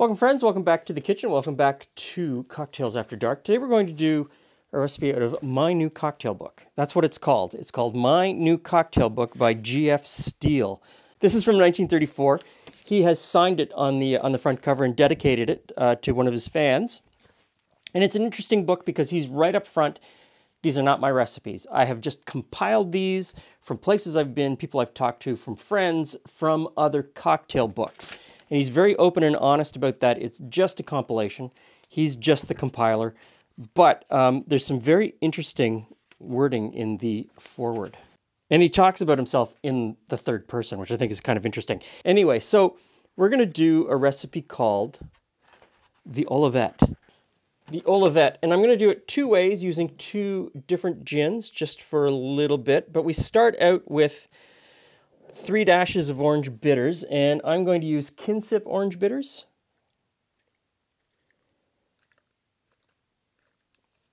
Welcome friends, welcome back to the kitchen, welcome back to Cocktails After Dark. Today we're going to do a recipe out of My New Cocktail Book. That's what it's called. It's called My New Cocktail Book by G.F. Steele. This is from 1934. He has signed it on the front cover and dedicated it to one of his fans. And it's an interesting book because he's right up front. These are not my recipes. I have just compiled these from places I've been, people I've talked to, from friends, from other cocktail books. And he's very open and honest about that. It's just a compilation. He's just the compiler. But there's some very interesting wording in the foreword. And he talks about himself in the third person, which I think is kind of interesting. Anyway, so we're going to do a recipe called the Olivet. The Olivet. And I'm going to do it two ways using two different gins just for a little bit. But we start out with 3 dashes of orange bitters, and I'm going to use Kinsip orange bitters.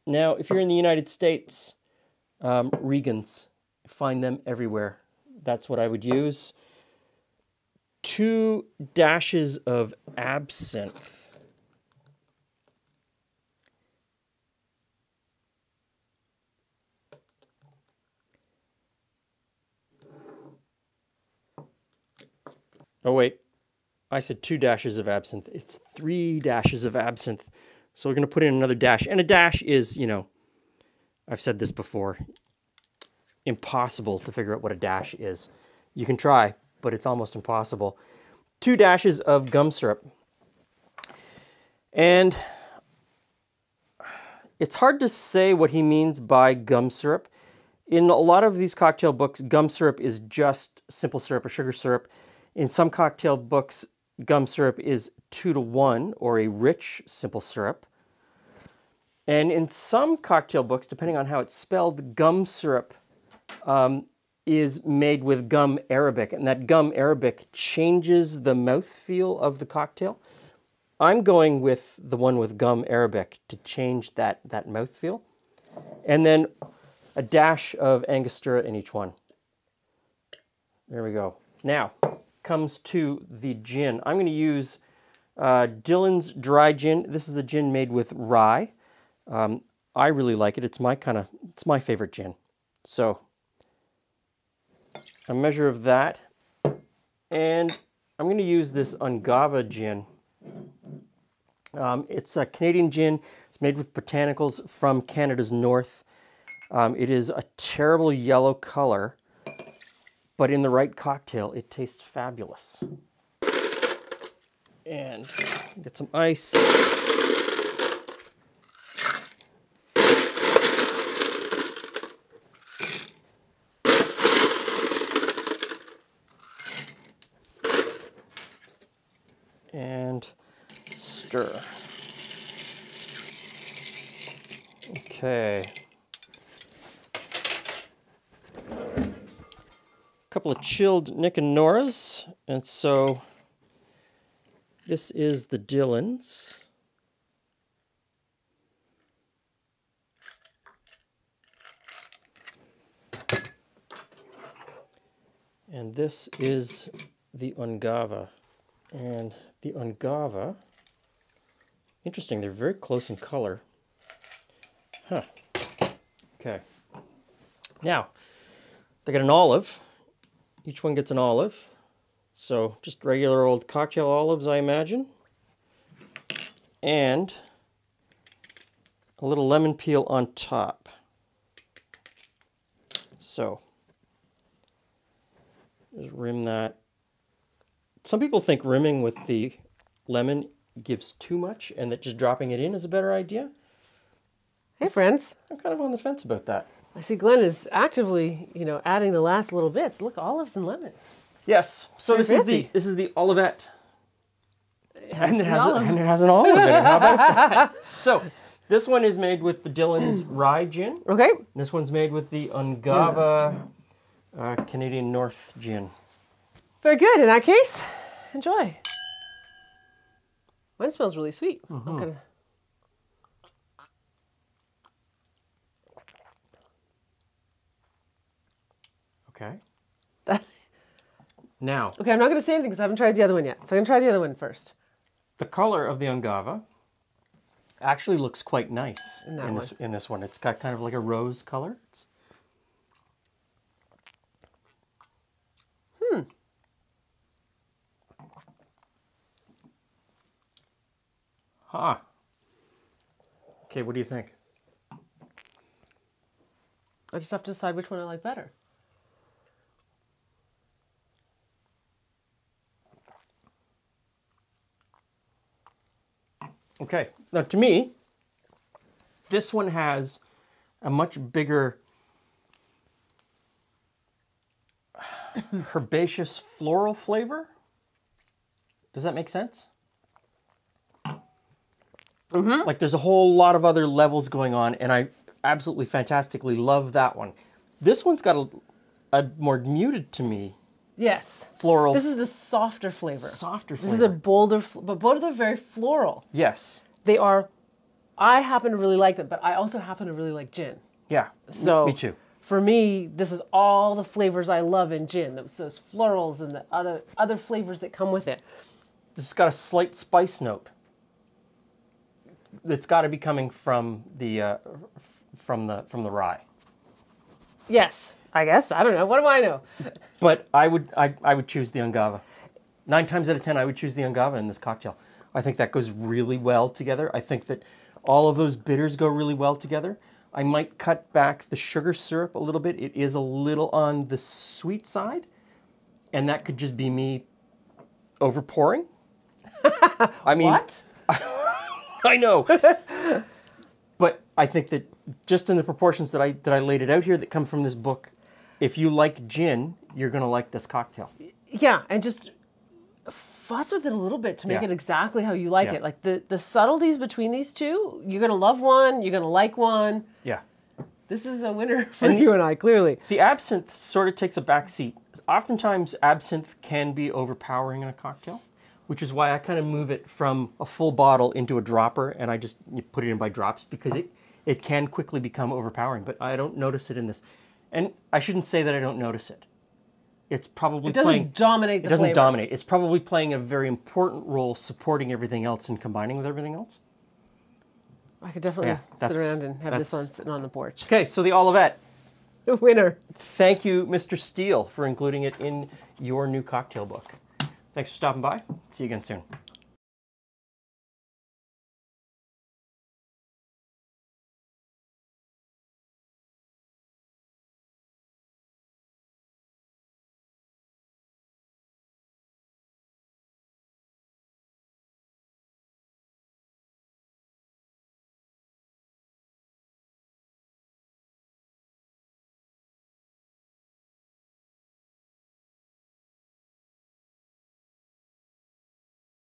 Now, if you're in the United States, Regans, find them everywhere. That's what I would use. 2 dashes of absinthe. Oh wait, I said 2 dashes of absinthe. It's 3 dashes of absinthe. So we're going to put in another dash. And a dash is, you know, I've said this before, impossible to figure out what a dash is. You can try, but it's almost impossible. 2 dashes of gum syrup. And it's hard to say what he means by gum syrup. In a lot of these cocktail books, gum syrup is just simple syrup or sugar syrup. In some cocktail books, gum syrup is 2-to-1 or a rich simple syrup. And in some cocktail books, depending on how it's spelled, gum syrup is made with gum arabic, and that gum arabic changes the mouthfeel of the cocktail. I'm going with the one with gum arabic to change that mouthfeel. And then a dash of Angostura in each one. There we go. Now comes to the gin. I'm going to use Dillon's Dry Gin. This is a gin made with rye. I really like it. It's my favorite gin. So a measure of that, and I'm going to use this Ungava gin. It's a Canadian gin. It's made with botanicals from Canada's north. It is a terrible yellow color, but in the right cocktail, it tastes fabulous. And get some ice. And stir. Okay. Couple of chilled Nick and Nora's, and so this is the Dillon's. And this is the Ungava. And the Ungava, interesting, they're very close in color. Huh. Okay. Now, they got an olive. Each one gets an olive. So just regular old cocktail olives, I imagine. And a little lemon peel on top. So just rim that. Some people think rimming with the lemon gives too much and that just dropping it in is a better idea. Hey friends. I'm kind of on the fence about that. I see Glenn is actively, adding the last little bits. Look, olives and lemon. Yes. So this is the Olivet. And it has an olive in it. How about that? So this one is made with the Dillon's Rye Gin. Okay. This one's made with the Ungava Canadian North Gin. Very good. In that case, enjoy. Mine smells really sweet. Mm-hmm. Okay. Now. Okay, I'm not going to say anything because I haven't tried the other one yet. So I'm going to try the other one first. The color of the Ungava actually looks quite nice In that in this one. It's got kind of like a rose color. Huh. Okay, what do you think? I just have to decide which one I like better. Okay, now to me, this one has a much bigger herbaceous floral flavor. Does that make sense? Mm-hmm. Like there's a whole lot of other levels going on, and I absolutely fantastically love that one. This one's got a more muted to me. Yes. Floral. This is the softer flavor. Softer flavor. This is a bolder, but both of them are very floral. Yes. They are, I happen to really like them, but I also happen to really like gin. Yeah, So me too. For me, this is all the flavors I love in gin. Those florals and the other flavors that come with it. This has got a slight spice note. It's got to be coming from the rye. Yes, I guess. I don't know. What do I know? But I would choose the Ungava. 9 times out of 10, I would choose the Ungava in this cocktail. I think that goes really well together. I think that all of those bitters go really well together. I might cut back the sugar syrup a little bit. It is a little on the sweet side, and that could just be me overpouring. I mean, What? I know. But I think that just in the proportions that I laid it out here that come from this book, if you like gin, you're going to like this cocktail. Yeah, and just fuss with it a little bit to make Yeah. it exactly how you like Yeah. it. Like the subtleties between these two, you're going to love one, you're going to like one. Yeah. This is a winner for you and I, clearly. The absinthe sort of takes a back seat. Oftentimes, absinthe can be overpowering in a cocktail, which is why I kind of move it from a full bottle into a dropper, and I just put it in by drops, because it can quickly become overpowering, but I don't notice it in this. And I shouldn't say that I don't notice it. It's probably It doesn't dominate the It doesn't flavor. dominate. It's probably playing a very important role supporting everything else and combining with everything else. I could definitely Yeah, sit that's- around and have this that's- one sitting on the porch. Okay, so the Olivet. The winner. Thank you, Mr. Steele, for including it in your new cocktail book. Thanks for stopping by. See you again soon.